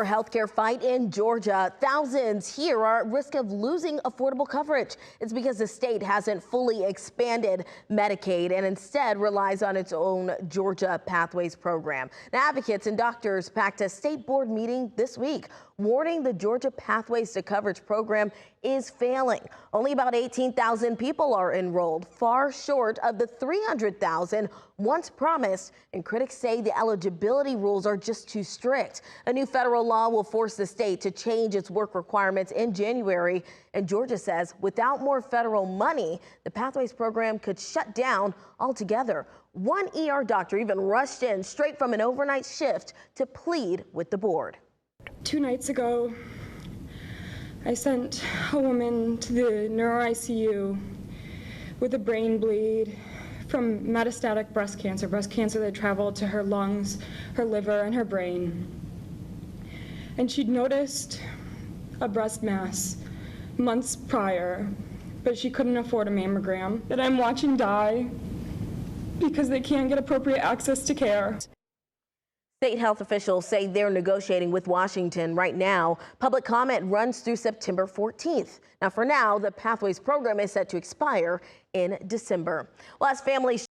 Healthcare fight in Georgia. Thousands here are at risk of losing affordable coverage. It's because the state hasn't fully expanded Medicaid and instead relies on its own Georgia Pathways program. Now, advocates and doctors packed a state board meeting this week, warning the Georgia Pathways to Coverage program is failing. Only about 18,000 people are enrolled, far short of the 300,000 once promised, and critics say the eligibility rules are just too strict. A new federal law will force the state to change its work requirements in January, and Georgia says without more federal money, the Pathways program could shut down altogether. One ER doctor even rushed in straight from an overnight shift to plead with the board. 2 nights ago, I sent a woman to the neuro ICU with a brain bleed from metastatic breast cancer that traveled to her lungs, her liver, and her brain. And she'd noticed a breast mass months prior, but she couldn't afford a mammogram that I'm watching die because they can't get appropriate access to care. State health officials say they're negotiating with Washington right now. Public comment runs through September 14th. Now, for now, the Pathways program is set to expire in December. Well, as families